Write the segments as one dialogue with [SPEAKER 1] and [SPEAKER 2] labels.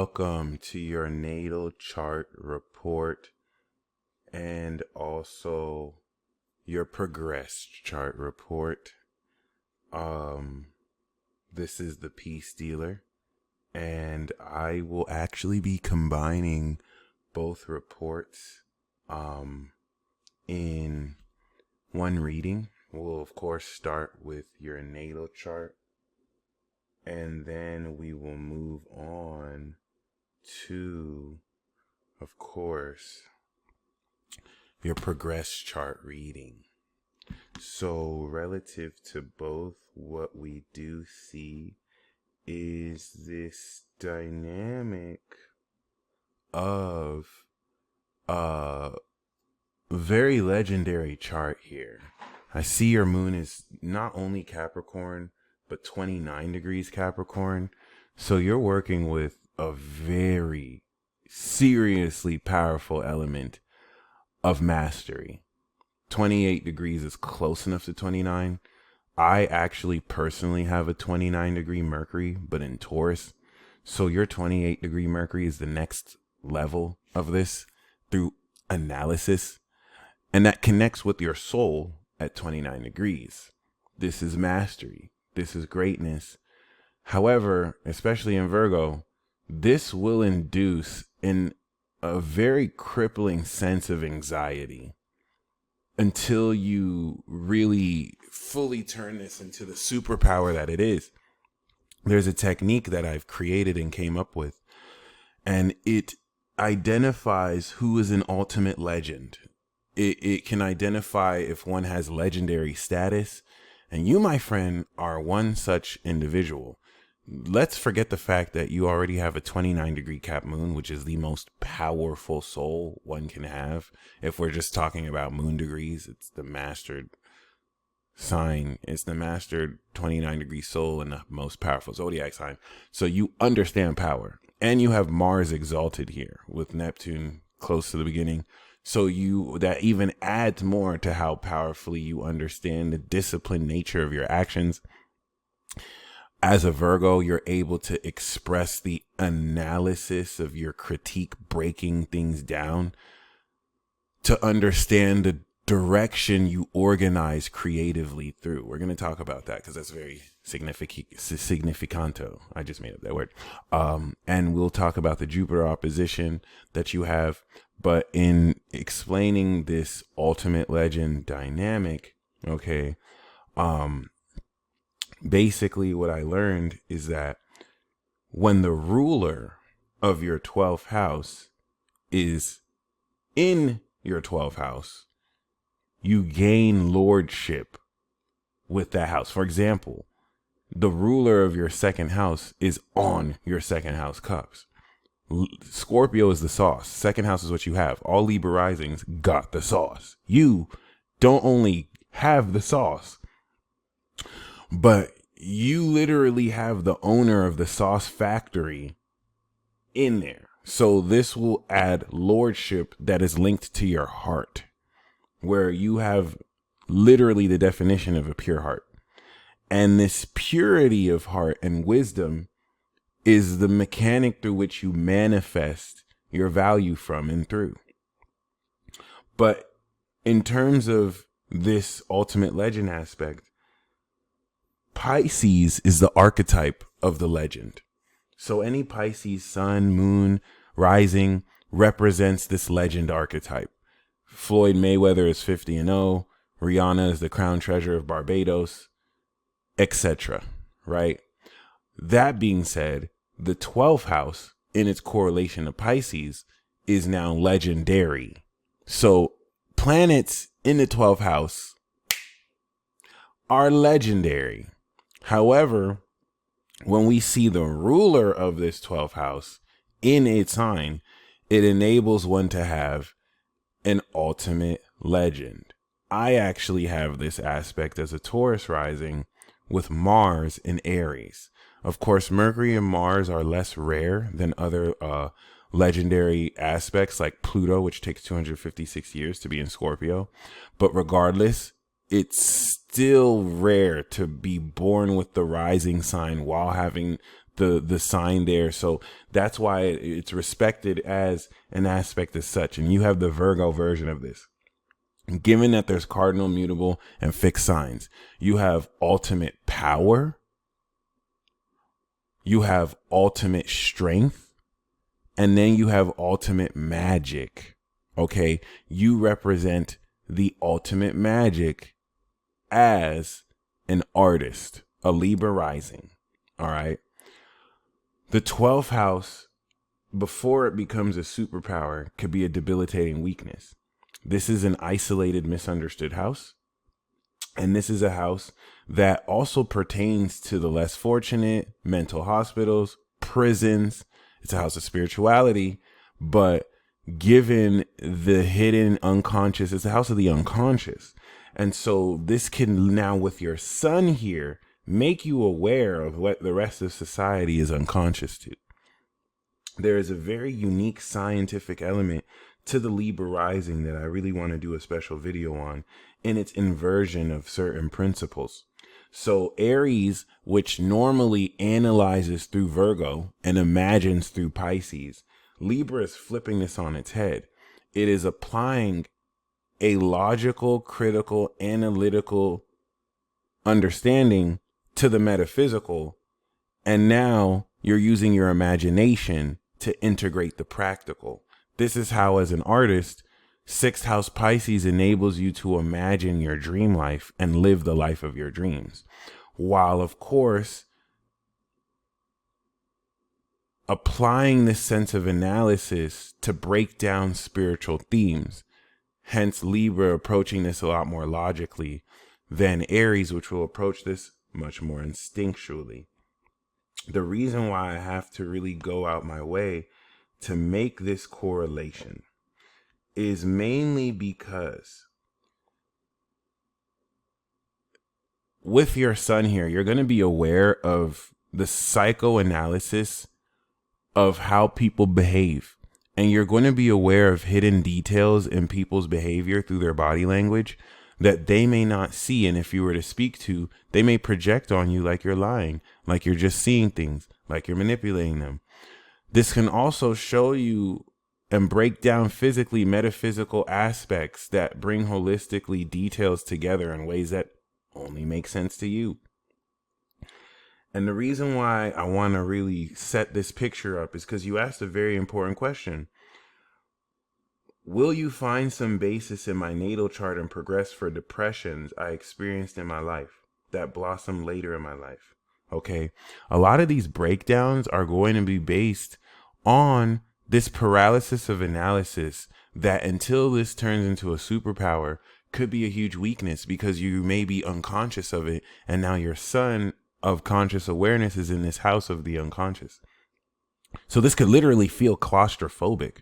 [SPEAKER 1] Welcome to your natal chart report and also your progressed chart report. This is the Peace Dealer, and I will actually be combining both reports in one reading. We'll of course start with your natal chart, and then we will move on to, of course, your progress chart reading. So relative to both, what we do see is this dynamic of a very legendary chart here. I see your moon is not only Capricorn, but 29 degrees Capricorn. So you're working with a very seriously powerful element of mastery. 28 degrees is close enough to 29. I actually personally have a 29 degree Mercury, but in Taurus. So your 28 degree Mercury is the next level of this through analysis. And that connects with your soul at 29 degrees. This is mastery. This is greatness. However, especially in Virgo, this will induce a very crippling sense of anxiety until you really fully turn this into the superpower that it is. There's a technique that I've created and came up with, and it identifies who is an ultimate legend. It can identify if one has legendary status, and you, my friend, are one such individual. Let's forget the fact that you already have a 29 degree Cap moon, which is the most powerful soul one can have. If we're just talking about moon degrees, it's the mastered sign. It's the mastered 29 degree soul and the most powerful zodiac sign. So you understand power, and you have Mars exalted here with Neptune close to the beginning. So that even adds more to how powerfully you understand the disciplined nature of your actions. As a Virgo, you're able to express the analysis of your critique, breaking things down to understand the direction you organize creatively through. We're going to talk about that because that's very significanto. I just made up that word. And we'll talk about the Jupiter opposition that you have. But in explaining this ultimate legend dynamic, okay, basically what I learned is that when the ruler of your 12th house is in your 12th house, you gain lordship with that house. For example, the ruler of your second house is on your second house cups. Scorpio is the sauce. Second house is what you have. All Libra risings got the sauce. You don't only have the sauce, but you literally have the owner of the sauce factory in there. So this will add lordship that is linked to your heart, where you have literally the definition of a pure heart. And this purity of heart and wisdom is the mechanic through which you manifest your value from and through. But in terms of this ultimate legend aspect, Pisces is the archetype of the legend. So any Pisces sun, moon, rising represents this legend archetype. Floyd Mayweather is 50-0. Rihanna is the crown treasure of Barbados, etc. Right? That being said, the 12th house in its correlation to Pisces is now legendary. So planets in the 12th house are legendary. However, when we see the ruler of this 12th house in its sign, it enables one to have an ultimate legend. I actually have this aspect as a Taurus rising with Mars in Aries. Of course, Mercury and Mars are less rare than other legendary aspects like Pluto, which takes 256 years to be in Scorpio. But regardless, it's still rare to be born with the rising sign while having the sign there. So that's why it's respected as an aspect as such. And you have the Virgo version of this. Given that there's cardinal, mutable, and fixed signs, you have ultimate power, you have ultimate strength, and then you have ultimate magic. Okay, you represent the ultimate magic as an artist, a Libra rising. All right. The 12th house, before it becomes a superpower, could be a debilitating weakness. This is an isolated, misunderstood house. And this is a house that also pertains to the less fortunate, mental hospitals, prisons. It's a house of spirituality, but given the hidden unconscious, it's a house of the unconscious. And so this can now, with your sun here, make you aware of what the rest of society is unconscious to. There is a very unique scientific element to the Libra rising that I really want to do a special video on in its inversion of certain principles. So Aries, which normally analyzes through Virgo and imagines through Pisces, Libra is flipping this on its head. It is applying a logical, critical, analytical understanding to the metaphysical. And now you're using your imagination to integrate the practical. This is how, as an artist, 6th house Pisces enables you to imagine your dream life and live the life of your dreams. While, of course, applying this sense of analysis to break down spiritual themes. Hence, Libra approaching this a lot more logically than Aries, which will approach this much more instinctually. The reason why I have to really go out my way to make this correlation is mainly because with your sun here, you're going to be aware of the psychoanalysis of how people behave. And you're going to be aware of hidden details in people's behavior through their body language that they may not see. And if you were to speak to, they may project on you like you're lying, like you're just seeing things, like you're manipulating them. This can also show you and break down physically metaphysical aspects that bring holistically details together in ways that only make sense to you. And the reason why I want to really set this picture up is because you asked a very important question. Will you find some basis in my natal chart and progress for depressions I experienced in my life that blossomed later in my life? Okay. A lot of these breakdowns are going to be based on this paralysis of analysis that, until this turns into a superpower, could be a huge weakness because you may be unconscious of it. And now your sun of conscious awareness is in this house of the unconscious. So this could literally feel claustrophobic,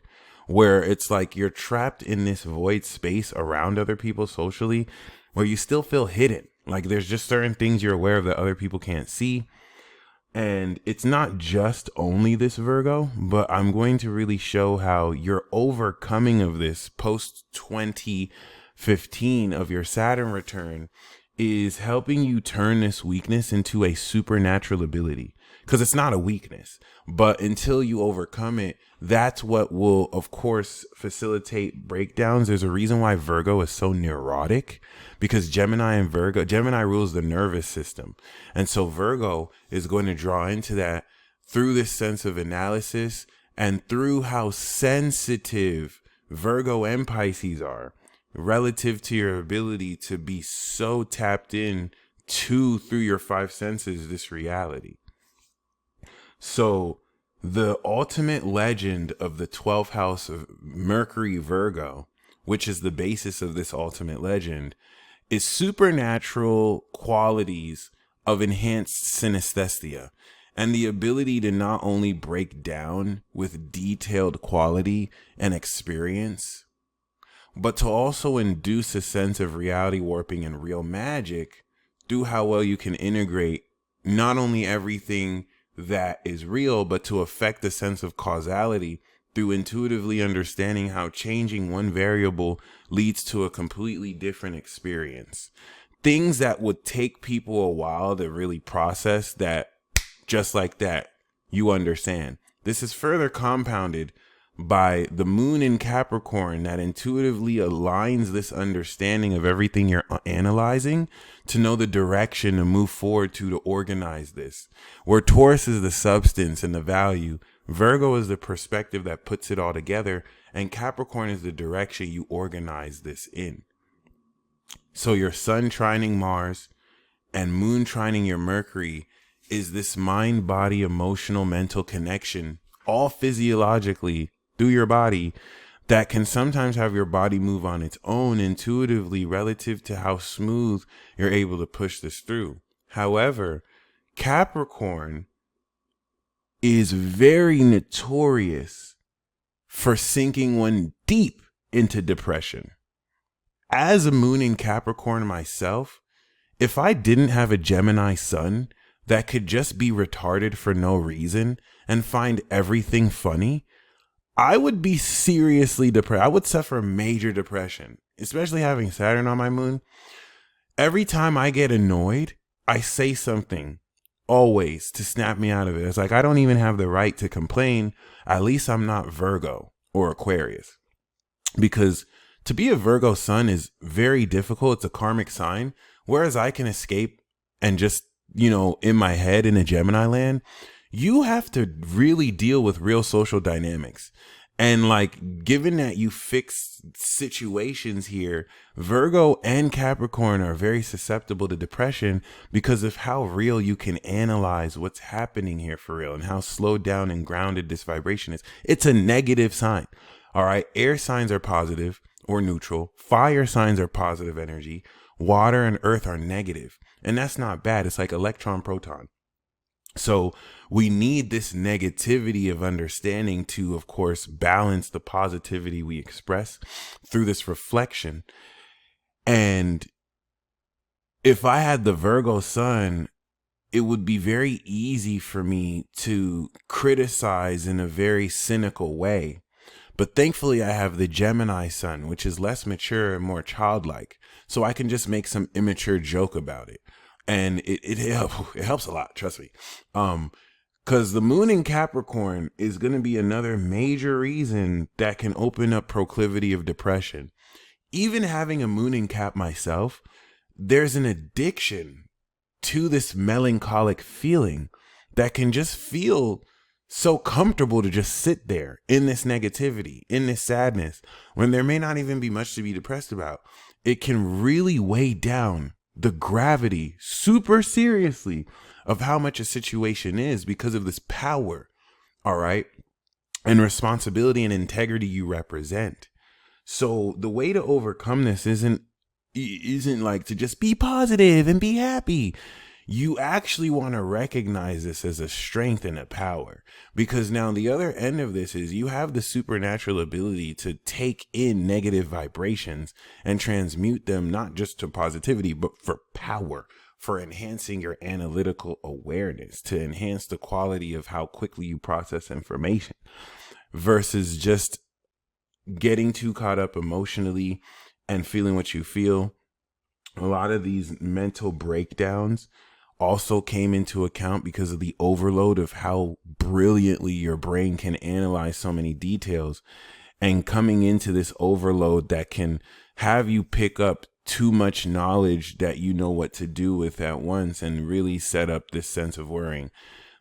[SPEAKER 1] where it's like you're trapped in this void space around other people socially, where you still feel hidden. Like there's just certain things you're aware of that other people can't see. And it's not just only this Virgo, but I'm going to really show how your overcoming of this post 2015 of your Saturn return is helping you turn this weakness into a supernatural ability. Because it's not a weakness, but until you overcome it, that's what will, of course, facilitate breakdowns. There's a reason why Virgo is so neurotic, because Gemini rules the nervous system. And so Virgo is going to draw into that through this sense of analysis and through how sensitive Virgo and Pisces are relative to your ability to be so tapped in to, through your 5 senses, this reality. So the ultimate legend of the 12th house of Mercury Virgo, which is the basis of this ultimate legend, is supernatural qualities of enhanced synesthesia and the ability to not only break down with detailed quality and experience, but to also induce a sense of reality warping and real magic through how well you can integrate not only everything that is real, but to affect the sense of causality through intuitively understanding how changing one variable leads to a completely different experience. Things that would take people a while to really process, that just like that, you understand. This is further compounded by the moon in Capricorn that intuitively aligns this understanding of everything you're analyzing to know the direction to move forward to organize this. Where Taurus is the substance and the value, Virgo is the perspective that puts it all together, and Capricorn is the direction you organize this in. So your sun trining Mars and moon trining your Mercury is this mind, body, emotional, mental connection, all physiologically through your body, that can sometimes have your body move on its own intuitively relative to how smooth you're able to push this through. However, Capricorn is very notorious for sinking one deep into depression. As a moon in Capricorn myself, if I didn't have a Gemini sun that could just be retarded for no reason and find everything funny, I would be seriously depressed. I would suffer major depression, especially having Saturn on my moon. Every time I get annoyed, I say something always to snap me out of it. It's like I don't even have the right to complain. At least I'm not Virgo or Aquarius. Because to be a Virgo sun is very difficult. It's a karmic sign. Whereas I can escape and just, in my head in a Gemini land, you have to really deal with real social dynamics. And given that you fix situations here, Virgo and Capricorn are very susceptible to depression because of how real you can analyze what's happening here for real and how slowed down and grounded this vibration is. It's a negative sign. All right. Air signs are positive or neutral. Fire signs are positive energy. Water and earth are negative. And that's not bad. It's like electron, proton. So we need this negativity of understanding to, of course, balance the positivity we express through this reflection. And if I had the Virgo sun, it would be very easy for me to criticize in a very cynical way. But thankfully, I have the Gemini sun, which is less mature and more childlike. So I can just make some immature joke about it. And it helps a lot, trust me. Because the moon in Capricorn is going to be another major reason that can open up proclivity of depression. Even having a moon in Cap myself, there's an addiction to this melancholic feeling that can just feel so comfortable to just sit there in this negativity, in this sadness, when there may not even be much to be depressed about. It can really weigh down the gravity super seriously of how much a situation is because of this power, all right, and responsibility and integrity you represent. So the way to overcome this isn't like to just be positive and be happy. You actually want to recognize this as a strength and a power, because now the other end of this is you have the supernatural ability to take in negative vibrations and transmute them, not just to positivity, but for power, for enhancing your analytical awareness, to enhance the quality of how quickly you process information versus just getting too caught up emotionally and feeling what you feel. A lot of these mental breakdowns also came into account because of the overload of how brilliantly your brain can analyze so many details, and coming into this overload that can have you pick up too much knowledge that you know what to do with at once and really set up this sense of worrying.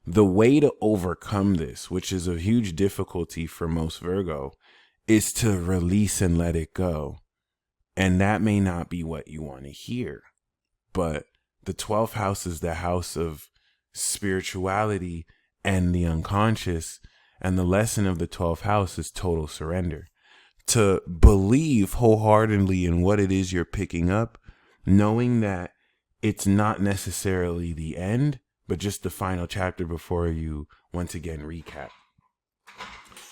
[SPEAKER 1] The way to overcome this, which is a huge difficulty for most Virgo, is to release and let it go. And that may not be what you want to hear, but the 12th house is the house of spirituality and the unconscious. And the lesson of the 12th house is total surrender. To believe wholeheartedly in what it is you're picking up, knowing that it's not necessarily the end, but just the final chapter before you once again recap.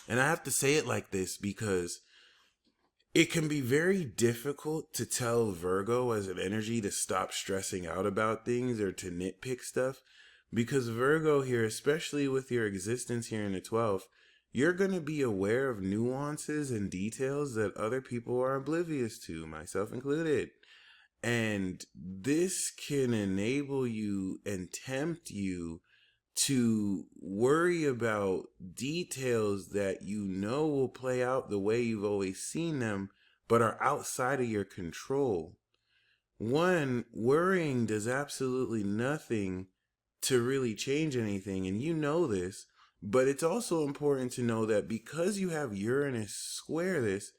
[SPEAKER 1] And I have to say it like this because it can be very difficult to tell Virgo as an energy to stop stressing out about things or to nitpick stuff, because Virgo here, especially with your existence here in the 12th, you're going to be aware of nuances and details that other people are oblivious to, myself included. And this can enable you and tempt you to worry about details that you know will play out the way you've always seen them, but are outside of your control. One, worrying does absolutely nothing to really change anything, and you know this, but it's also important to know that because you have Uranus square this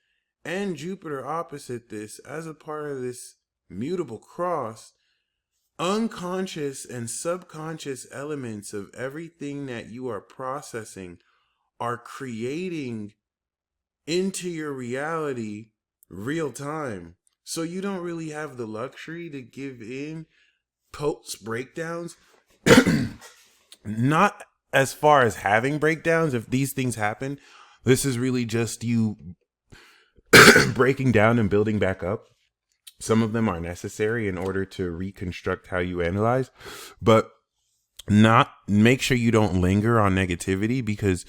[SPEAKER 1] and Jupiter opposite this as a part of this mutable cross, unconscious and subconscious elements of everything that you are processing are creating into your reality real time. So you don't really have the luxury to give in post breakdowns. Not as far as having breakdowns. If these things happen, this is really just you breaking down and building back up. Some of them are necessary in order to reconstruct how you analyze, but not make sure you don't linger on negativity, because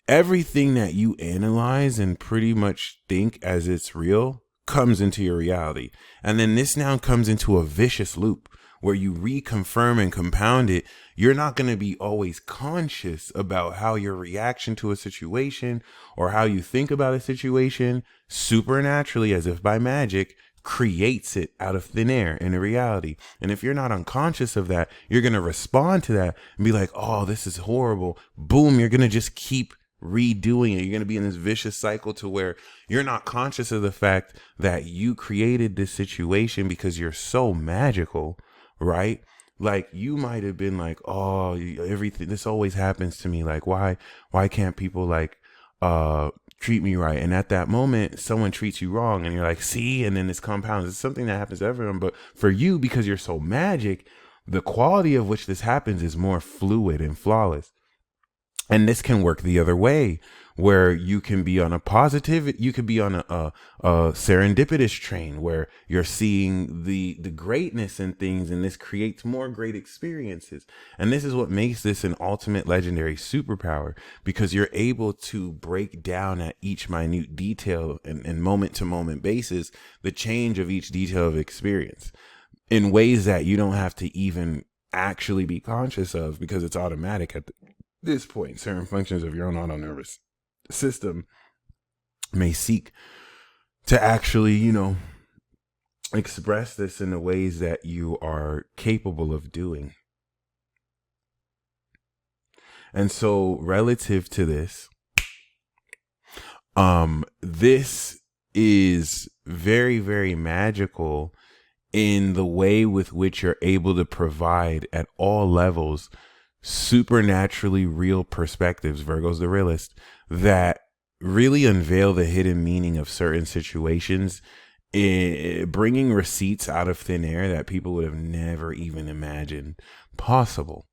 [SPEAKER 1] everything that you analyze and pretty much think as it's real comes into your reality. And then this now comes into a vicious loop where you reconfirm and compound it. You're not going to be always conscious about how your reaction to a situation or how you think about a situation supernaturally, as if by magic, creates it out of thin air in a reality. And if you're not unconscious of that, you're going to respond to that and be like, oh, this is horrible. Boom, you're going to just keep redoing it. You're going to be in this vicious cycle to where you're not conscious of the fact that you created this situation because you're so magical, right? Like, you might have been like, oh, everything, this always happens to me. Like, why can't people like treat me right? And at that moment, someone treats you wrong and you're like, see, and then this compounds. It's something that happens to everyone. But for you, because you're so magic, the quality of which this happens is more fluid and flawless. And this can work the other way, where you can be on a positive, you could be on a serendipitous train where you're seeing the greatness in things, and this creates more great experiences. And this is what makes this an ultimate legendary superpower, because you're able to break down at each minute detail and moment to moment basis the change of each detail of experience in ways that you don't have to even actually be conscious of, because it's automatic at this point. Certain functions of your own auto nervous system may seek to actually, express this in the ways that you are capable of doing. And so relative to this, this is very, very magical in the way with which you're able to provide at all levels supernaturally real perspectives, Virgo's the realist, that really unveil the hidden meaning of certain situations, bringing receipts out of thin air that people would have never even imagined possible.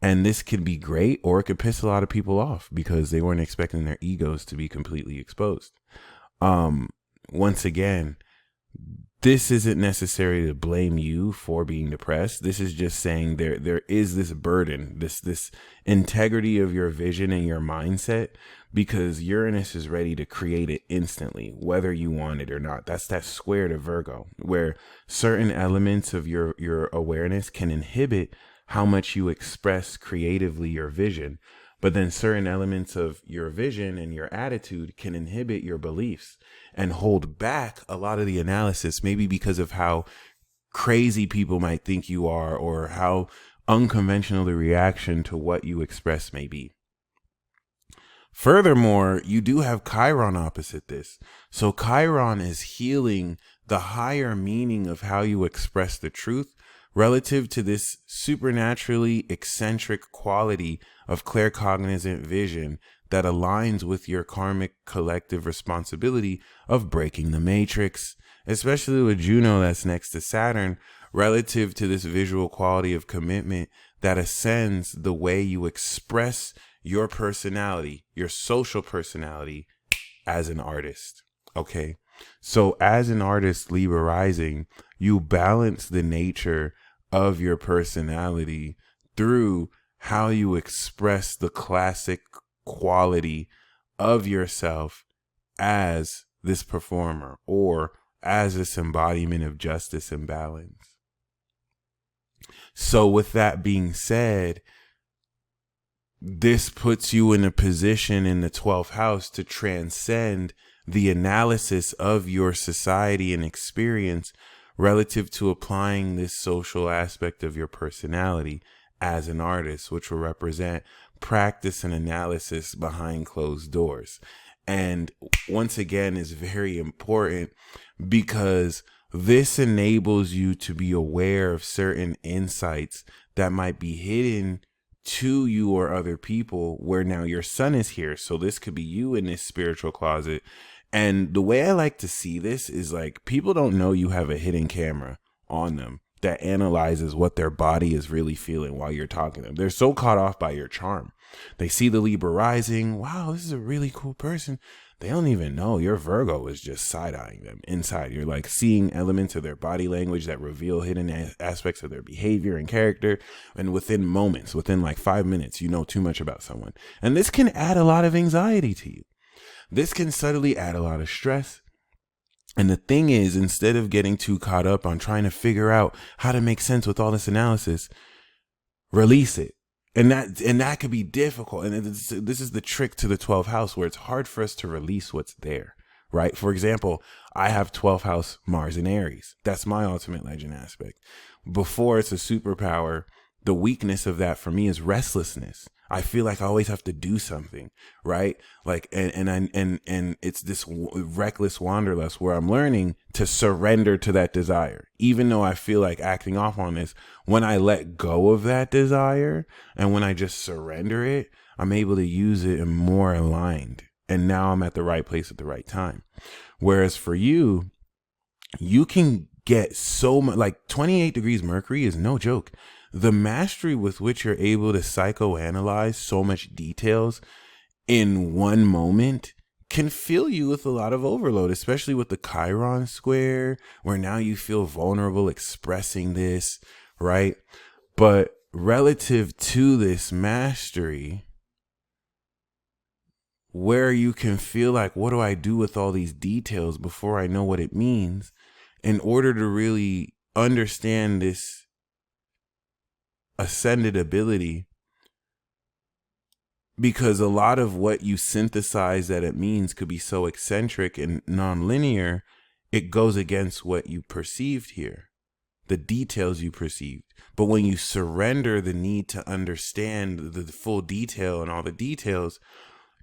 [SPEAKER 1] And this could be great, or it could piss a lot of people off because they weren't expecting their egos to be completely exposed. Once again, this isn't necessary to blame you for being depressed. This is just saying there is this burden, this integrity of your vision and your mindset, because Uranus is ready to create it instantly, whether you want it or not. That's that square to Virgo, where certain elements of your awareness can inhibit how much you express creatively your vision. But then certain elements of your vision and your attitude can inhibit your beliefs and hold back a lot of the analysis, maybe because of how crazy people might think you are, or how unconventional the reaction to what you express may be. Furthermore, you do have Chiron opposite this. So Chiron is healing the higher meaning of how you express the truth relative to this supernaturally eccentric quality of claircognizant vision that aligns with your karmic collective responsibility of breaking the matrix, especially with Juno that's next to Saturn, relative to this visual quality of commitment that ascends the way you express your personality, your social personality as an artist. Okay. So as an artist, Libra rising, you balance the nature of your personality through how you express the classic quality of yourself as this performer, or as this embodiment of justice and balance. So with that being said, this puts you in a position in the 12th house to transcend the analysis of your society and experience relative to applying this social aspect of your personality as an artist, which will represent practice and analysis behind closed doors. And once again, is very important because this enables you to be aware of certain insights that might be hidden to you or other people, where now your son is here. So this could be you in this spiritual closet. And the way I like to see this is like, people don't know you have a hidden camera on them that analyzes what their body is really feeling while you're talking to them. They're so caught off by your charm. They see the Libra rising. Wow, this is a really cool person. They don't even know your Virgo is just side-eyeing them inside. You're like seeing elements of their body language that reveal hidden aspects of their behavior and character. And within moments, within like 5 minutes, you know too much about someone. And this can add a lot of anxiety to you. This can subtly add a lot of stress. And the thing is, instead of getting too caught up on trying to figure out how to make sense with all this analysis, release it. And that could be difficult. And this is the trick to the 12th house, where it's hard for us to release what's there, right? For example, I have 12th house Mars in Aries. That's my ultimate legend aspect. Before it's a superpower, the weakness of that for me is restlessness. I feel like I always have to do something, right? Like, and it's this reckless wanderlust where I'm learning to surrender to that desire. Even though I feel like acting off on this, when I let go of that desire and when I just surrender it, I'm able to use it and more aligned. And now I'm at the right place at the right time. Whereas for you, you can get so much, like 28 degrees Mercury is no joke. The mastery with which you're able to psychoanalyze so much details in one moment can fill you with a lot of overload, especially with the Chiron square, where now you feel vulnerable expressing this, right? But relative to this mastery, where you can feel like, what do I do with all these details before I know what it means? In order to really understand this ascended ability, because a lot of what you synthesize that it means could be so eccentric and non-linear, it goes against what you perceived here, the details you perceived. But when you surrender the need to understand the full detail and all the details,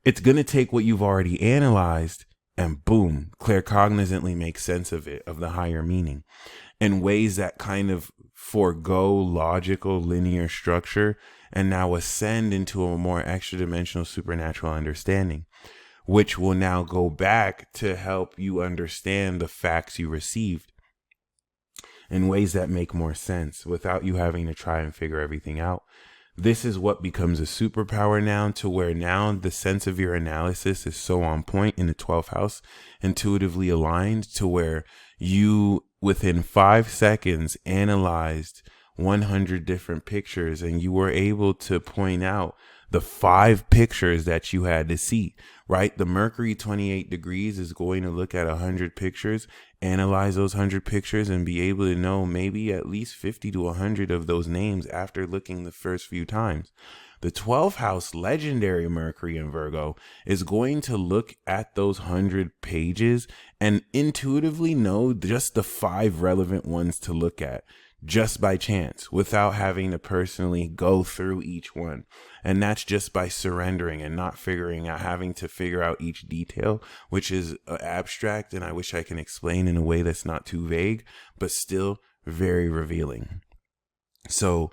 [SPEAKER 1] it's going to take what you've already analyzed and boom, claircognizantly make sense of it, of the higher meaning, in ways that kind of forego logical linear structure and now ascend into a more extra dimensional supernatural understanding, which will now go back to help you understand the facts you received in ways that make more sense without you having to try and figure everything out. This is what becomes a superpower now, to where now the sense of your analysis is so on point in the 12th house, intuitively aligned, to where you within 5 seconds analyzed 100 different pictures and you were able to point out the 5 pictures that you had to see, right? The Mercury 28 degrees is going to look at 100 pictures, analyze those 100 pictures, and be able to know maybe at least 50 to 100 of those names after looking the first few times. The 12th house legendary Mercury in Virgo is going to look at those 100 pages and intuitively know just the 5 relevant ones to look at, just by chance, without having to personally go through each one. And that's just by surrendering and not figuring out, having to figure out each detail, which is abstract. And I wish I can explain in a way that's not too vague, but still very revealing. So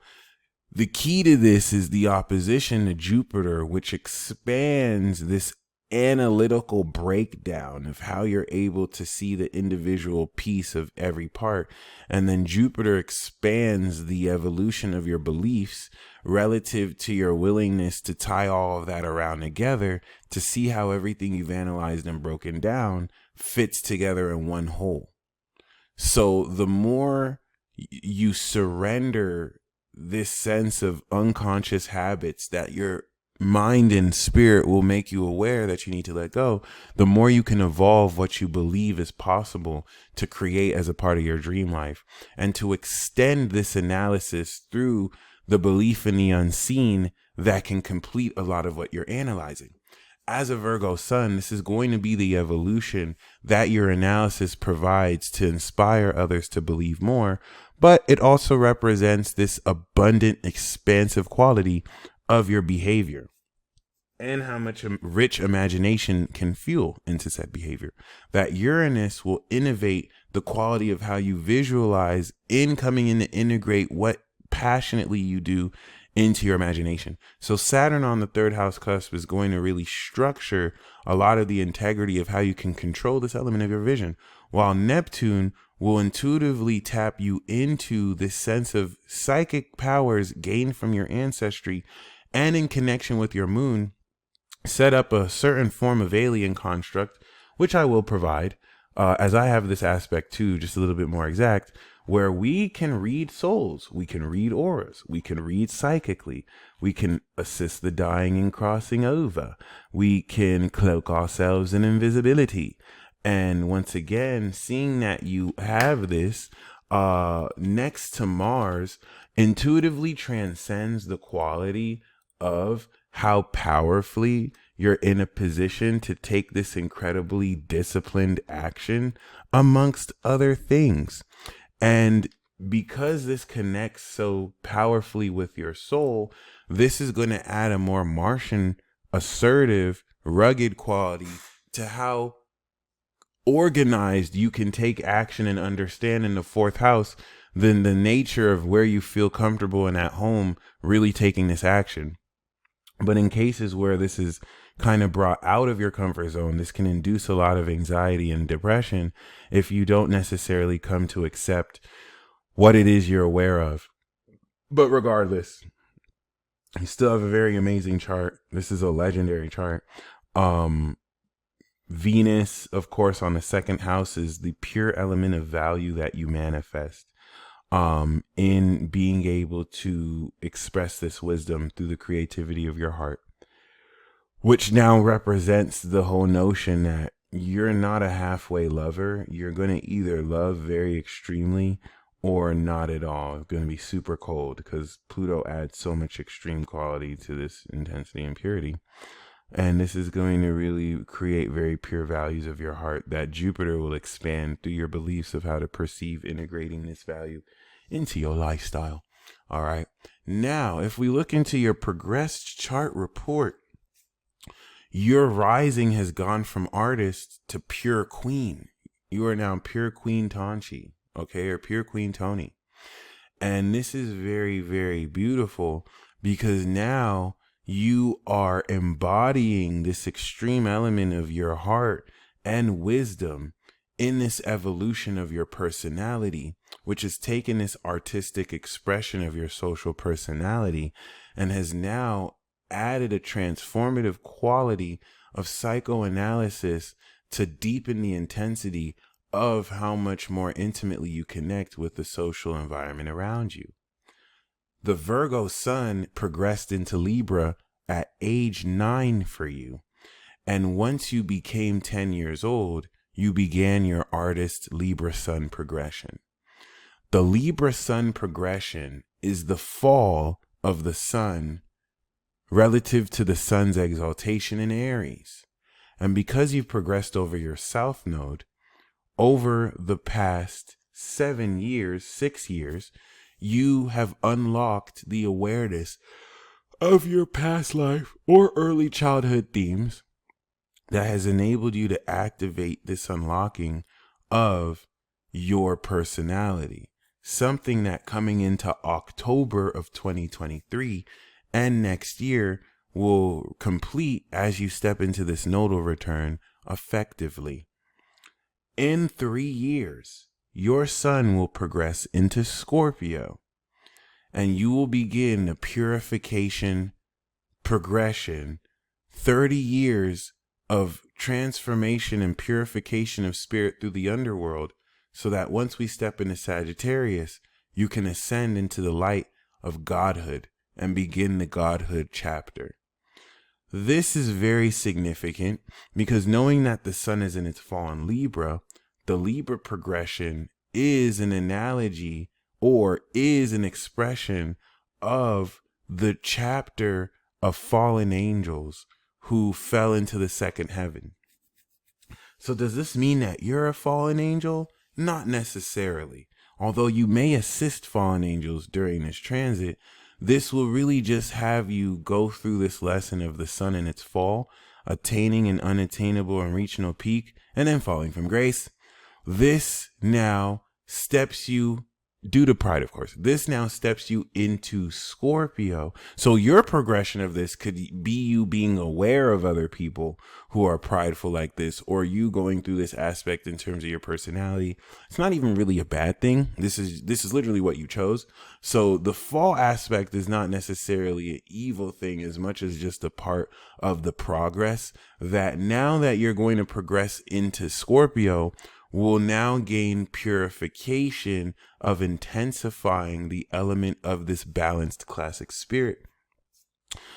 [SPEAKER 1] the key to this is the opposition to Jupiter, which expands this analytical breakdown of how you're able to see the individual piece of every part. And then Jupiter expands the evolution of your beliefs relative to your willingness to tie all of that around together to see how everything you've analyzed and broken down fits together in one whole. So the more you surrender this sense of unconscious habits that your mind and spirit will make you aware that you need to let go, the more you can evolve what you believe is possible to create as a part of your dream life, and to extend this analysis through the belief in the unseen that can complete a lot of what you're analyzing. As a Virgo sun, this is going to be the evolution that your analysis provides to inspire others to believe more, but it also represents this abundant, expansive quality of your behavior and how much rich imagination can fuel into said behavior. That Uranus will innovate the quality of how you visualize in coming in to integrate what passionately you do into your imagination. So Saturn on the third house cusp is going to really structure a lot of the integrity of how you can control this element of your vision, while Neptune will intuitively tap you into this sense of psychic powers gained from your ancestry, and in connection with your moon, set up a certain form of alien construct, which I will provide, as I have this aspect too, just a little bit more exact, where we can read souls, we can read auras, we can read psychically, we can assist the dying in crossing over, we can cloak ourselves in invisibility. And once again, seeing that you have this next to Mars intuitively transcends the quality of how powerfully you're in a position to take this incredibly disciplined action amongst other things. And because this connects so powerfully with your soul, this is going to add a more Martian, assertive, rugged quality to how organized you can take action and understand in the fourth house than the nature of where you feel comfortable and at home really taking this action. But in cases where this is kind of brought out of your comfort zone, this can induce a lot of anxiety and depression if you don't necessarily come to accept what it is you're aware of. But regardless, you still have a very amazing chart. This is a legendary chart. Venus, of course, on the second house is the pure element of value that you manifest in being able to express this wisdom through the creativity of your heart, which now represents the whole notion that you're not a halfway lover. You're going to either love very extremely or not at all. It's going to be super cold because Pluto adds so much extreme quality to this intensity and purity. And this is going to really create very pure values of your heart that Jupiter will expand through your beliefs of how to perceive integrating this value into your lifestyle. All right. Now, if we look into your progressed chart report, your rising has gone from artist to pure queen. You are now pure queen Tonci, okay, or pure queen Tony. And this is very, very beautiful because now you are embodying this extreme element of your heart and wisdom in this evolution of your personality, which has taken this artistic expression of your social personality and has now added a transformative quality of psychoanalysis to deepen the intensity of how much more intimately you connect with the social environment around you. The Virgo sun progressed into Libra at age 9 for you. And once you became 10 years old, you began your artist Libra sun progression. The Libra sun progression is the fall of the sun relative to the sun's exaltation in Aries. And because you've progressed over your south node, over the past 6 years, you have unlocked the awareness of your past life or early childhood themes that has enabled you to activate this unlocking of your personality. Something that coming into October of 2023 and next year will complete as you step into this nodal return effectively. In 3 years, your sun will progress into Scorpio, and you will begin the purification progression, 30 years of transformation and purification of spirit through the underworld, so that once we step into Sagittarius, you can ascend into the light of godhood and begin the godhood chapter. This is very significant because knowing that the sun is in its fall in Libra, the Libra progression is an analogy or is an expression of the chapter of fallen angels who fell into the second heaven. So does this mean that you're a fallen angel? Not necessarily. Although you may assist fallen angels during this transit, this will really just have you go through this lesson of the sun and its fall, attaining an unattainable and reaching a peak, and then falling from grace. This now steps you, due to pride, of course, this now steps you into Scorpio. So your progression of this could be you being aware of other people who are prideful like this, or you going through this aspect in terms of your personality. It's not even really a bad thing. This is literally what you chose. So the fall aspect is not necessarily an evil thing as much as just a part of the progress that now that you're going to progress into Scorpio, will now gain purification of intensifying the element of this balanced classic spirit.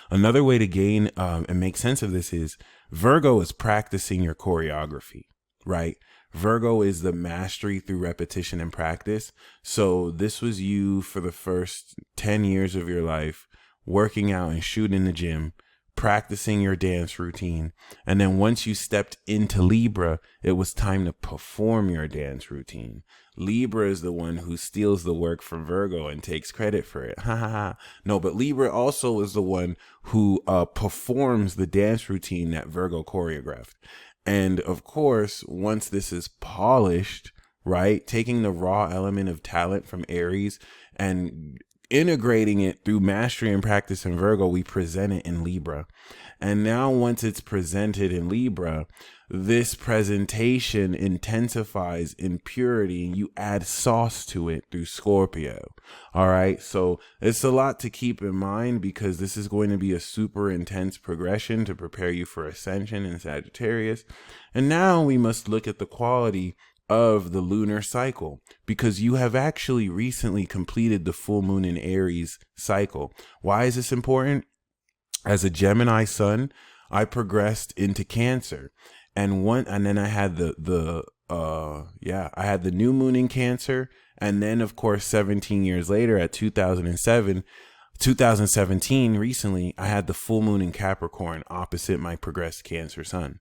[SPEAKER 1] Another way to gain and make sense of this is Virgo is practicing your choreography, right? Virgo is the mastery through repetition and practice. So this was you for the first 10 years of your life, working out and shooting in the gym, practicing your dance routine. And then once you stepped into Libra, it was time to perform your dance routine. Libra is the one who steals the work from Virgo and takes credit for it. Ha ha ha. No, but Libra also is the one who performs the dance routine that Virgo choreographed. And of course, once this is polished, right, taking the raw element of talent from Aries and integrating it through mastery and practice in Virgo, we present it in Libra. And now once it's presented in Libra, this presentation intensifies in purity and you add sauce to it through Scorpio. All right. So it's a lot to keep in mind because this is going to be a super intense progression to prepare you for ascension in Sagittarius. And now we must look at the quality of the lunar cycle, because you have actually recently completed the full moon in Aries cycle. Why is this important? As a Gemini sun, I progressed into Cancer, and then I had I had the new moon in Cancer, and then of course 17 years later at 2017 recently, I had the full moon in Capricorn opposite my progressed Cancer sun.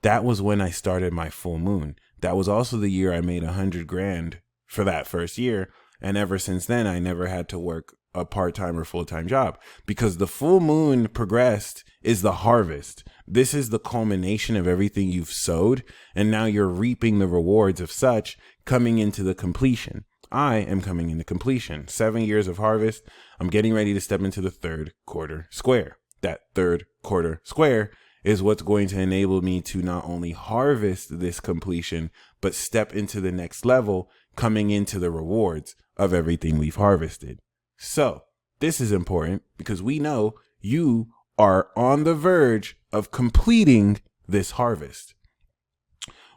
[SPEAKER 1] That was when I started my full moon. That was also the year I made $100,000 for that first year. And ever since then, I never had to work a part-time or full-time job because the full moon progressed is the harvest. This is the culmination of everything you've sowed. And now you're reaping the rewards of such coming into the completion. I am coming into completion. 7 years of harvest. I'm getting ready to step into the third quarter square. That third quarter square is what's going to enable me to not only harvest this completion, but step into the next level, coming into the rewards of everything we've harvested. So this is important because we know you are on the verge of completing this harvest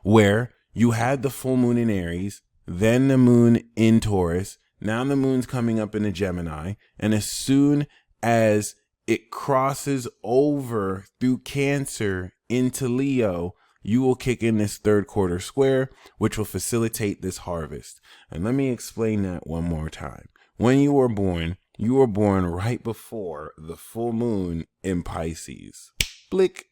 [SPEAKER 1] where you had the full moon in Aries, then the moon in Taurus. Now the moon's coming up in a Gemini. And as soon as it crosses over through Cancer into Leo, you will kick in this third quarter square, which will facilitate this harvest. And let me explain that one more time. When you were born right before the full moon in Pisces. Blick.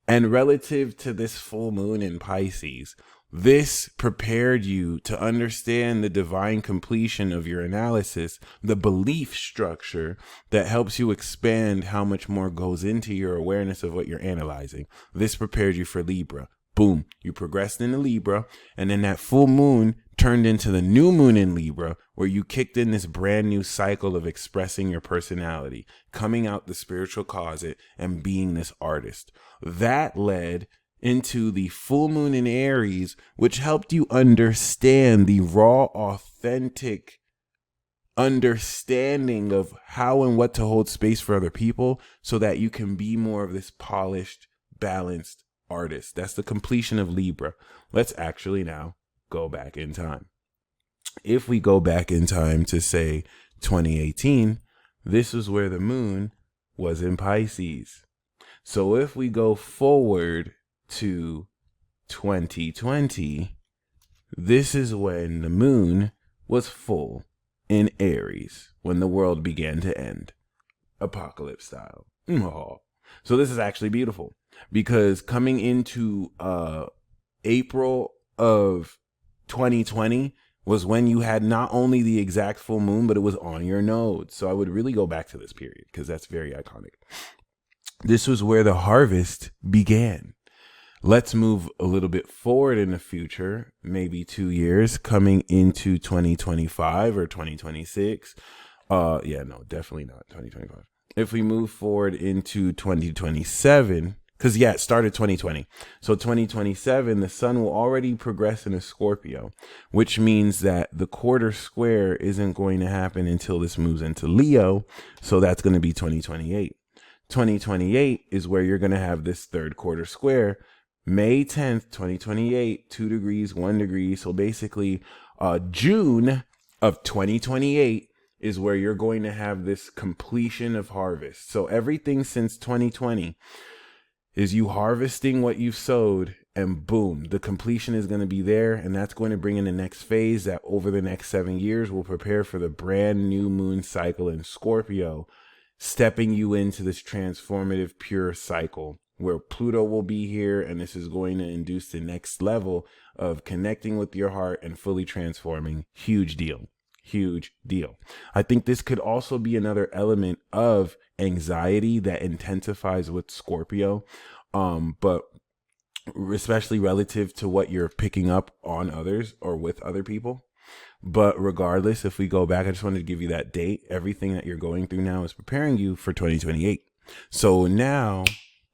[SPEAKER 1] And relative to this full moon in Pisces, this prepared you to understand the divine completion of your analysis, the belief structure that helps you expand how much more goes into your awareness of what you're analyzing. This prepared you for Libra. Boom, you progressed into Libra, and then that full moon turned into the new moon in Libra, where you kicked in this brand new cycle of expressing your personality, coming out the spiritual closet and being this artist. That led into the full moon in Aries, which helped you understand the raw, authentic understanding of how and what to hold space for other people so that you can be more of this polished, balanced artist. That's the completion of Libra. Let's actually now go back in time. If we go back in time to say 2018, this is where the moon was in Pisces. So if we go forward to 2020, this is when the moon was full in Aries, when the world began to end, apocalypse style. Oh. So this is actually beautiful because coming into April of 2020 was when you had not only the exact full moon, but it was on your node. So I would really go back to this period because that's very iconic. This was where the harvest began. Let's move a little bit forward in the future, maybe 2 years, coming into 2025 or 2026. Yeah, no, definitely not 2025. If we move forward into 2027, because yeah, it started 2020. So 2027, the sun will already progress in a Scorpio, which means that the quarter square isn't going to happen until this moves into Leo. So that's going to be 2028. 2028 is where you're going to have this third quarter square. May 10th, 2028, 2 degrees, 1 degree. So basically, June of 2028 is where you're going to have this completion of harvest. So everything since 2020 is you harvesting what you've sowed, and boom, the completion is going to be there. And that's going to bring in the next phase that over the next 7 years will prepare for the brand new moon cycle in Scorpio, stepping you into this transformative pure cycle where Pluto will be here. And this is going to induce the next level of connecting with your heart and fully transforming. Huge deal. Huge deal. I think this could also be another element of anxiety that intensifies with Scorpio, but especially relative to what you're picking up on others or with other people. But regardless, if we go back, I just wanted to give you that date. Everything that you're going through now is preparing you for 2028. So now,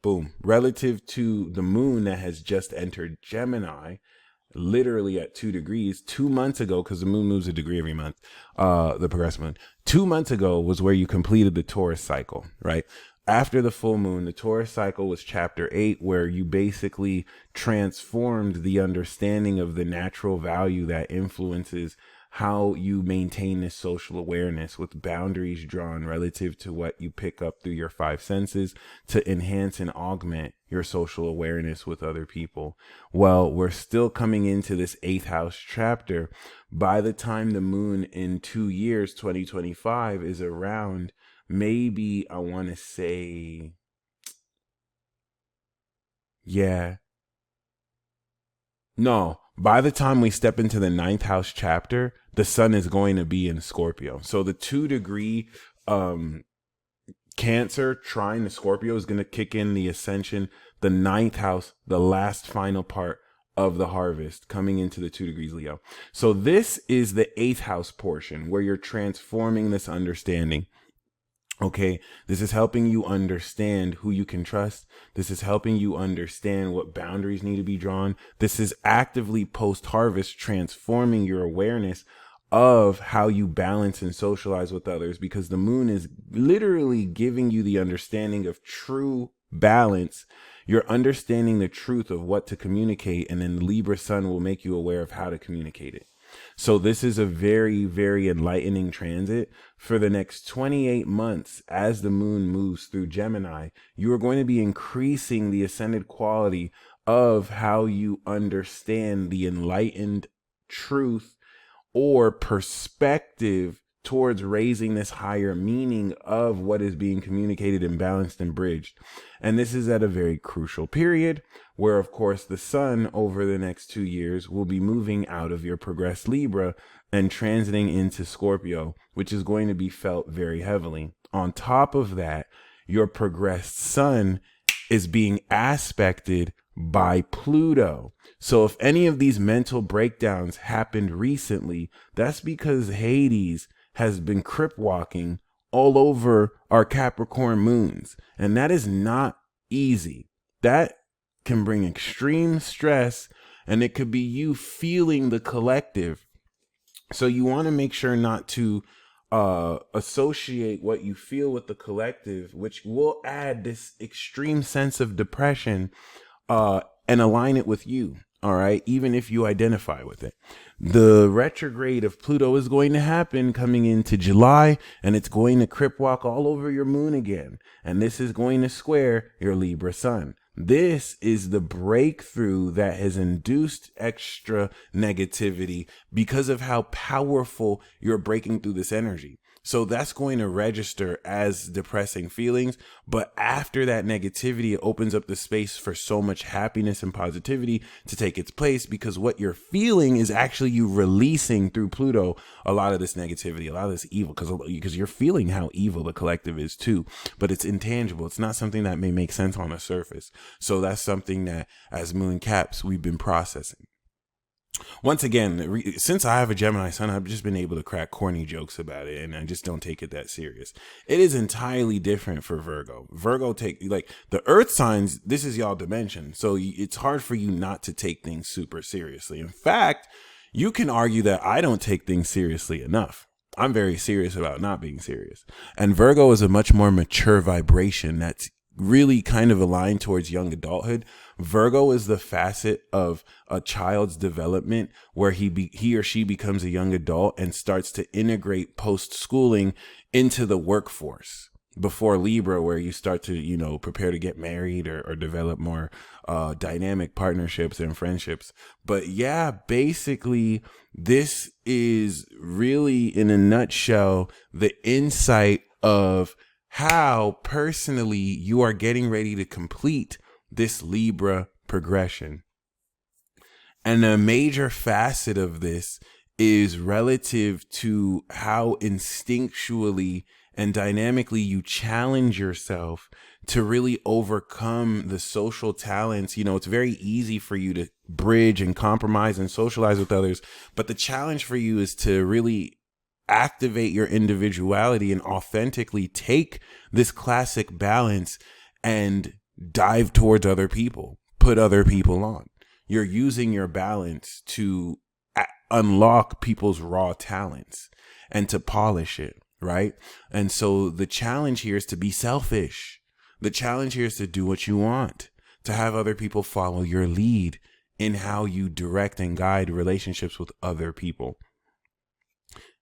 [SPEAKER 1] boom, relative to the moon that has just entered Gemini, literally at 2 degrees 2 months ago, because the moon moves a degree every month, the progressive moon 2 months ago was where you completed the Taurus cycle, right? After the full moon, the Taurus cycle was chapter 8, where you basically transformed the understanding of the natural value that influences how you maintain this social awareness, with boundaries drawn relative to what you pick up through your 5 senses to enhance and augment your social awareness with other people. Well, we're still coming into this 8th house chapter. By the time the moon in 2 years, 2025, is around, maybe I want to say, yeah, no, by the time we step into the 9th house chapter, the sun is going to be in Scorpio. So the 2 degree Cancer trine the Scorpio is going to kick in the ascension, the 9th house, the last final part of the harvest, coming into the 2 degrees Leo. So this is the 8th house portion where you're transforming this understanding. Okay, this is helping you understand who you can trust. This is helping you understand what boundaries need to be drawn. This is actively post-harvest transforming your awareness of how you balance and socialize with others, because the moon is literally giving you the understanding of true balance. You're understanding the truth of what to communicate, and then the Libra sun will make you aware of how to communicate it. So this is a very, very enlightening transit for the next 28 months. As the moon moves through Gemini, you are going to be increasing the ascended quality of how you understand the enlightened truth or perspective towards raising this higher meaning of what is being communicated and balanced and bridged. And this is at a very crucial period where, of course, the sun over the next 2 years will be moving out of your progressed Libra and transiting into Scorpio, which is going to be felt very heavily. On top of that, your progressed sun is being aspected by Pluto. So if any of these mental breakdowns happened recently, that's because Hades has been crip walking all over our Capricorn moons. And that is not easy. That can bring extreme stress, and it could be you feeling the collective. So you want to make sure not to associate what you feel with the collective, which will add this extreme sense of depression, and align it with you. All right. Even if you identify with it, the retrograde of Pluto is going to happen coming into July, and it's going to crip walk all over your moon again. And this is going to square your Libra sun. This is the breakthrough that has induced extra negativity because of how powerful you're breaking through this energy. So that's going to register as depressing feelings. But after that negativity, it opens up the space for so much happiness and positivity to take its place, because what you're feeling is actually you releasing through Pluto a lot of this negativity, a lot of this evil, because you're feeling how evil the collective is too. But it's intangible. It's not something that may make sense on the surface. So that's something that as Moon Caps, we've been processing. Once again, since I have a Gemini sun, I've just been able to crack corny jokes about it, and I just don't take it that serious. It is entirely different for Virgo. Virgo take, like, the earth signs, this is y'all dimension, so it's hard for you not to take things super seriously. In fact, you can argue that I don't take things seriously enough. I'm very serious about not being serious. And Virgo is a much more mature vibration that's really kind of aligned towards young adulthood. Virgo is the facet of a child's development where he or she becomes a young adult and starts to integrate post-schooling into the workforce. Before Libra, where you start to, prepare to get married or develop more dynamic partnerships and friendships. But yeah, basically, this is really, in a nutshell, the insight of how personally you are getting ready to complete this Libra progression. And a major facet of this is relative to how instinctually and dynamically you challenge yourself to really overcome the social talents. It's very easy for you to bridge and compromise and socialize with others, but the challenge for you is to really activate your individuality and authentically take this classic balance and dive towards other people, put other people on. You're using your balance to unlock people's raw talents and to polish it, right? And so the challenge here is to be selfish. The challenge here is to do what you want, to have other people follow your lead in how you direct and guide relationships with other people.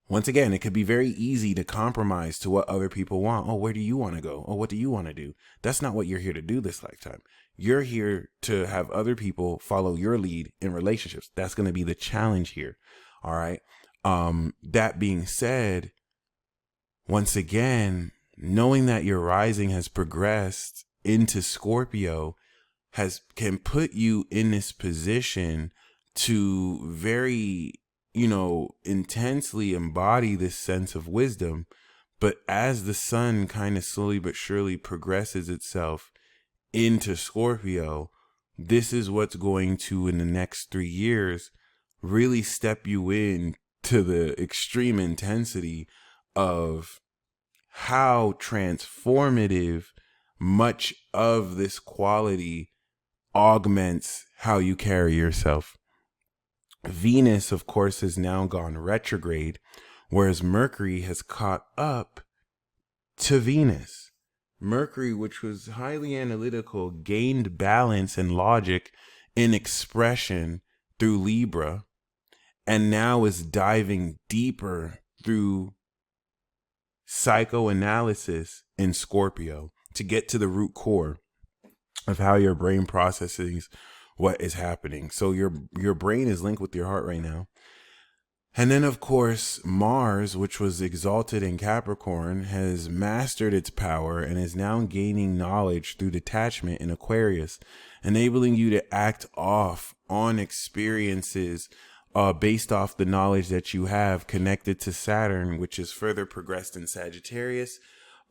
[SPEAKER 1] Once again, it could be very easy to compromise to what other people want. Oh, where do you want to go? Oh, what do you want to do? That's not what you're here to do this lifetime. You're here to have other people follow your lead in relationships. That's going to be the challenge here. All right. That being said, once again, knowing that your rising has progressed into Scorpio can put you in this position to very intensely embody this sense of wisdom. But as the sun kind of slowly but surely progresses itself into Scorpio, this is what's going to, in the next 3 years, really step you in to the extreme intensity of how transformative much of this quality augments how you carry yourself. Venus, of course, has now gone retrograde, whereas Mercury has caught up to Venus. Mercury, which was highly analytical, gained balance and logic in expression through Libra, and now is diving deeper through psychoanalysis in Scorpio to get to the root core of how your brain processes what is happening. So your brain is linked with your heart right now. And then, of course, Mars, which was exalted in Capricorn, has mastered its power and is now gaining knowledge through detachment in Aquarius, enabling you to act off on experiences based off the knowledge that you have connected to Saturn, which is further progressed in Sagittarius,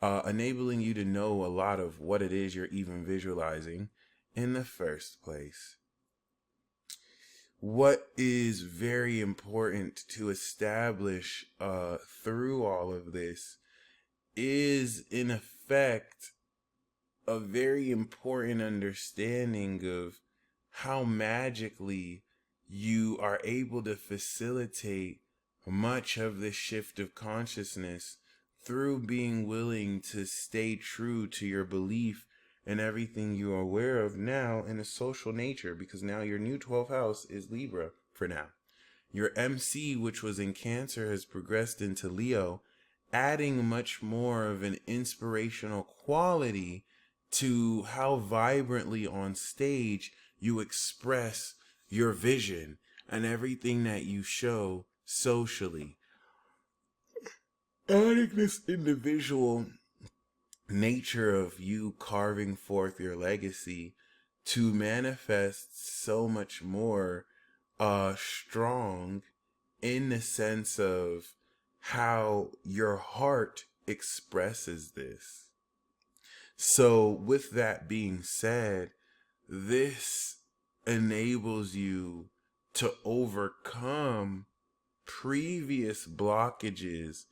[SPEAKER 1] enabling you to know a lot of what it is you're even visualizing in the first place. What is very important to establish through all of this is, in effect, a very important understanding of how magically you are able to facilitate much of this shift of consciousness through being willing to stay true to your belief and everything you are aware of now in a social nature, because now your new 12th house is Libra for now. Your MC, which was in Cancer, has progressed into Leo, adding much more of an inspirational quality to how vibrantly on stage you express your vision and everything that you show socially. Adding this individual nature of you carving forth your legacy to manifest so much more strong in the sense of how your heart expresses this. So with that being said, this enables you to overcome previous blockages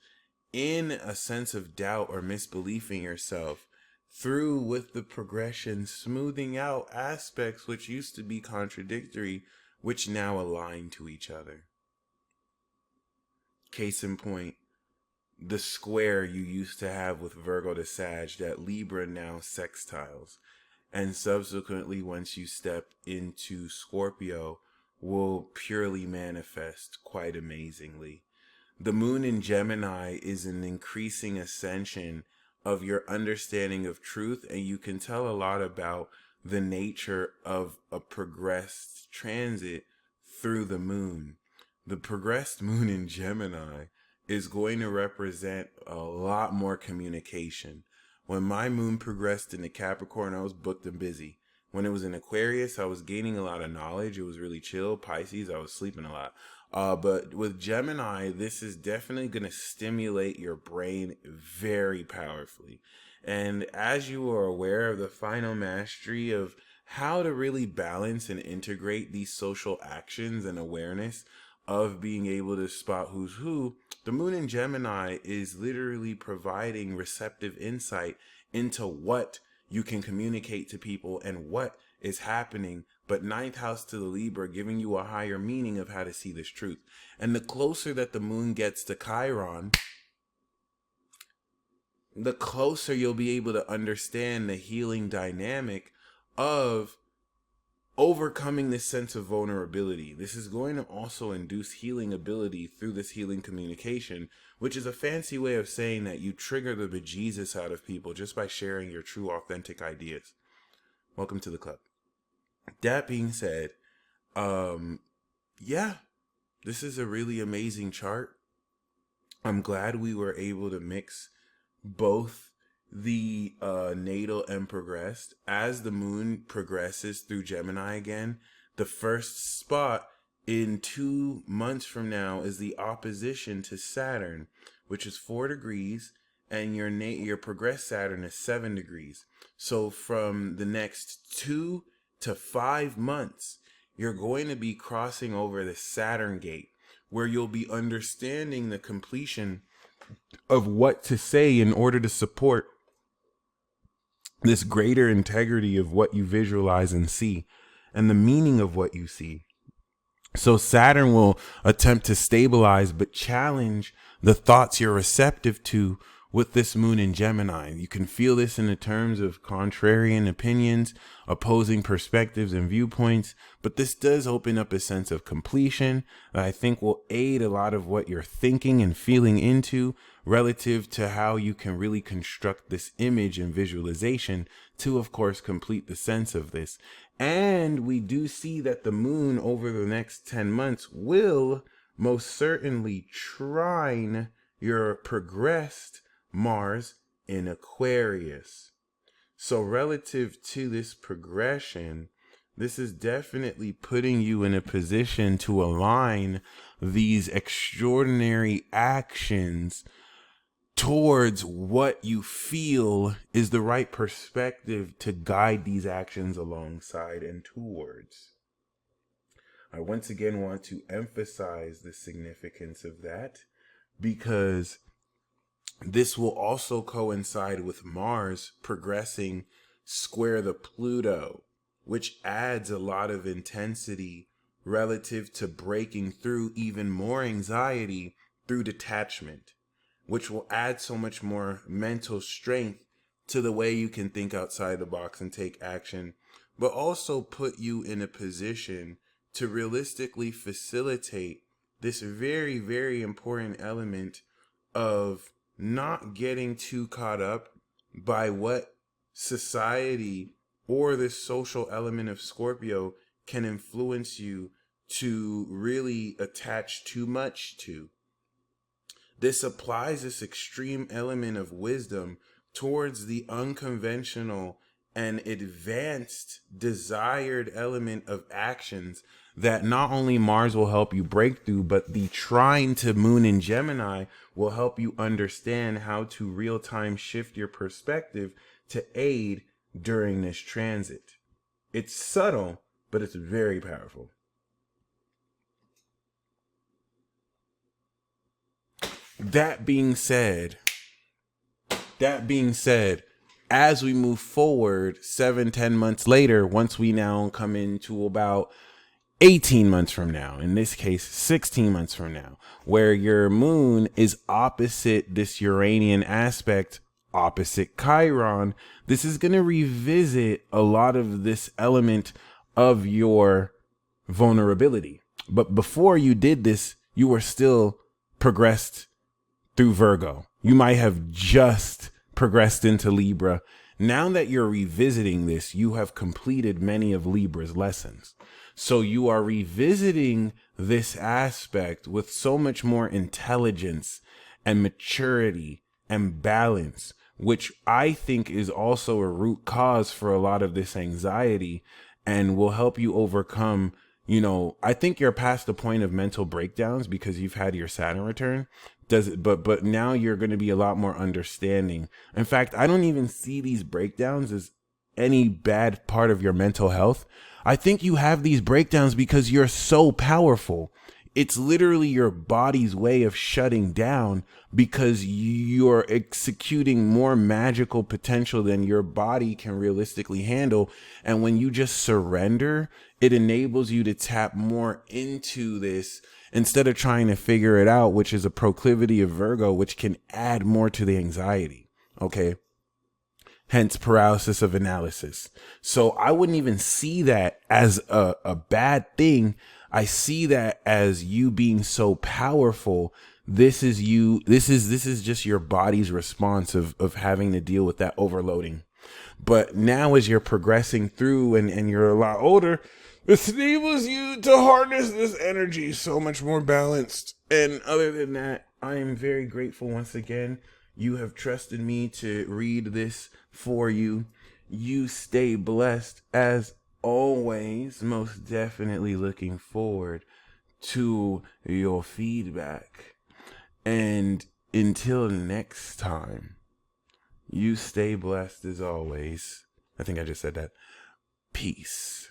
[SPEAKER 1] in a sense of doubt or misbelief in yourself through with the progression, smoothing out aspects which used to be contradictory, which now align to each other. Case in point, the square you used to have with Virgo to Sag that Libra now sextiles. And subsequently, once you step into Scorpio, will purely manifest quite amazingly. The moon in Gemini is an increasing ascension of your understanding of truth, and you can tell a lot about the nature of a progressed transit through the moon. The progressed moon in Gemini is going to represent a lot more communication. When my moon progressed into Capricorn, I was booked and busy. When it was in Aquarius, I was gaining a lot of knowledge. It was really chill. Pisces, I was sleeping a lot. But with Gemini, this is definitely going to stimulate your brain very powerfully. And as you are aware of the final mastery of how to really balance and integrate these social actions and awareness of being able to spot who's who, the moon in Gemini is literally providing receptive insight into what you can communicate to people and what is happening, but ninth house to the Libra giving you a higher meaning of how to see this truth. And the closer that the moon gets to Chiron, the closer you'll be able to understand the healing dynamic of overcoming this sense of vulnerability. This is going to also induce healing ability through this healing communication, which is a fancy way of saying that you trigger the bejesus out of people just by sharing your true, authentic ideas. Welcome to the club. That being said, yeah, this is a really amazing chart. I'm glad we were able to mix both the natal and progressed. As the moon progresses through Gemini again, the first spot in 2 months from now is the opposition to Saturn, which is 4 degrees, and your progressed Saturn is 7 degrees. So from the next 2 to 5 months, you're going to be crossing over the Saturn gate, where you'll be understanding the completion of what to say in order to support this greater integrity of what you visualize and see and the meaning of what you see. So Saturn will attempt to stabilize but challenge the thoughts you're receptive to with this moon in Gemini. You can feel this in the terms of contrarian opinions, opposing perspectives and viewpoints, but this does open up a sense of completion that I think will aid a lot of what you're thinking and feeling into relative to how you can really construct this image and visualization to, of course, complete the sense of this. And we do see that the moon over the next 10 months will most certainly trine your progressed Mars in Aquarius. So relative to this progression, this is definitely putting you in a position to align these extraordinary actions towards what you feel is the right perspective to guide these actions alongside and towards. I once again want to emphasize the significance of that, because this will also coincide with Mars progressing square the Pluto, which adds a lot of intensity relative to breaking through even more anxiety through detachment, which will add so much more mental strength to the way you can think outside the box and take action, but also put you in a position to realistically facilitate this very, very important element of not getting too caught up by what society or this social element of Scorpio can influence you to really attach too much to. This applies this extreme element of wisdom towards the unconventional and advanced desired element of actions that not only Mars will help you break through, but the trine to Moon in Gemini will help you understand how to real time shift your perspective to aid during this transit. It's subtle, but it's very powerful. That being said, as we move forward 7-10 months later, once we now come into about 18 months from now, in this case 16 months from now, where your moon is opposite this Uranian aspect, opposite Chiron, this is going to revisit a lot of this element of your vulnerability. But before you did this, you were still progressed through Virgo. You might have just progressed into Libra. Now that you're revisiting this, you have completed many of Libra's lessons. So you are revisiting this aspect with so much more intelligence and maturity and balance, which I think is also a root cause for a lot of this anxiety and will help you overcome. I think you're past the point of mental breakdowns because you've had your Saturn return. But now you're going to be a lot more understanding. In fact, I don't even see these breakdowns as any bad part of your mental health. I think you have these breakdowns because you're so powerful. It's literally your body's way of shutting down because you're executing more magical potential than your body can realistically handle. And when you just surrender, it enables you to tap more into this instead of trying to figure it out, which is a proclivity of Virgo, which can add more to the anxiety. Okay. Hence paralysis of analysis. So I wouldn't even see that as a bad thing. I see that as you being so powerful. This is just your body's response of having to deal with that overloading. But now as you're progressing through and you're a lot older, this enables you to harness this energy so much more balanced. And other than that, I am very grateful once again. You have trusted me to read this for you. You stay blessed as always. Most definitely looking forward to your feedback. And until next time, you stay blessed as always. I think I just said that. Peace.